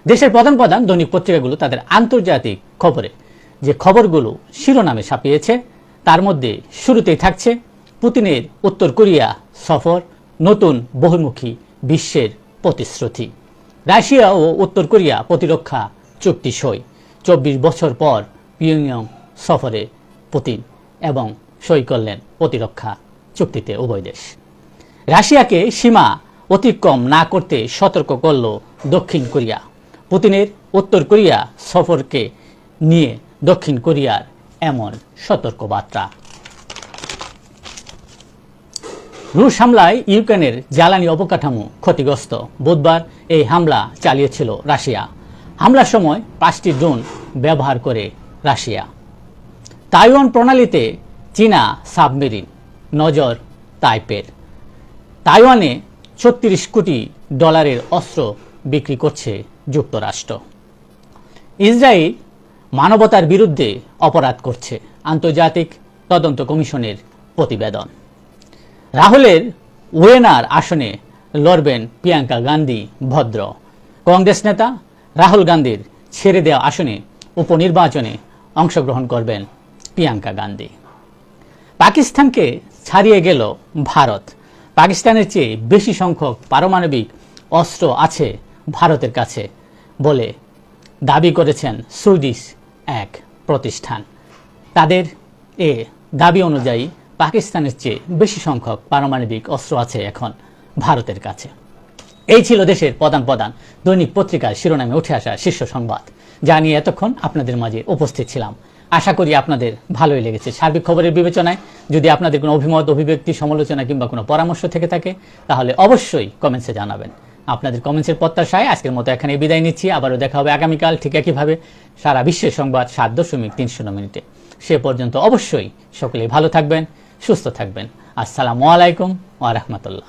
দেশের প্রধান প্রধান দৈনিক পত্রিকাগুলো তাদের আন্তর্জাতিক খবরে যে খবরগুলো শিরোনামে ছাপিয়েছে তার মধ্যে শুরুতেই থাকছে পুতিনের উত্তর কোরিয়া সফর, নতুন বহুমুখী বিশ্বের প্রতিশ্রুতি। রাশিয়া ও উত্তর কোরিয়া প্রতিরক্ষা চুক্তি সই, 24 বছর পর পিয়ংইয়ং সফরে পুতিন এবং সই করলেন প্রতিরক্ষা চুক্তিতে উভয় দেশ। রাশিয়াকে সীমা অতিক্রম না করতে সতর্ক করল দক্ষিণ কোরিয়া। পুতিনের উত্তর কোরিয়া সফরকে নিয়ে দক্ষিণ কোরিয়ার এমন সতর্কবার্তা। রুশ হামলায় ইউক্রেনের জ্বালানি অবকাঠামো ক্ষতিগ্রস্ত। বুধবার এই হামলা চালিয়েছিল রাশিয়া। হামলার সময় 5টি ড্রোন ব্যবহার করে রাশিয়া। তাইওয়ান প্রণালীতে চীনা সাবমেরিন, নজর তাইপের। তাইওয়ানে $36 কোটি অস্ত্র বিক্রি করছে যুক্তরাষ্ট্র। ইসরায়েল মানবতার বিরুদ্ধে অপরাধ করছে, আন্তর্জাতিক তদন্ত কমিশনের প্রতিবেদন। রাহুলের ওয়েনার আসনে লড়বেন প্রিয়াঙ্কা গান্ধী ভদ্র। কংগ্রেস নেতা রাহুল গান্ধীর ছেড়ে দেওয়া আসনে উপনির্বাচনে অংশগ্রহণ করবেন প্রিয়াঙ্কা গান্ধী। পাকিস্তানকে ছাড়িয়ে গেল ভারত। পাকিস্তানের চেয়ে বেশি সংখ্যক পারমাণবিক অস্ত্র আছে ভারতের কাছে বলে দাবি করেছেন সুইডিশ এক প্রতিষ্ঠান। তাদের এ দাবি অনুযায়ী পাকিস্তানের চেয়ে বেশি সংখ্যক পারমাণবিক অস্ত্র আছে এখন ভারতের কাছে। এই ছিল দেশের প্রধান প্রধান দৈনিক পত্রিকার শিরোনামে উঠে আসা শীর্ষ সংবাদ, যা নিয়ে এতক্ষণ আপনাদের মাঝে উপস্থিত ছিলাম। আশা করি আপনাদের ভালোই লেগেছে। সার্বিক খবরের বিবেচনায় যদি আপনাদের কোনো অভিমত, অভিব্যক্তি, সমালোচনা কিংবা কোনো পরামর্শ থেকে থাকে তাহলে অবশ্যই কমেন্টসে জানাবেন। আপনাদের কমেন্টসের প্রত্যাশায় আজকের মতো এখানে বিদায় নিচ্ছি। আবারও দেখা হবে আগামীকাল ঠিক একইভাবে সারা বিশ্বের সংবাদ 7.30 মিনিটে। সে পর্যন্ত অবশ্যই সকলেই ভালো থাকবেন, সুস্থ থাকবেন। আসসালামু আলাইকুম ওয়া রাহমাতুল্লাহ।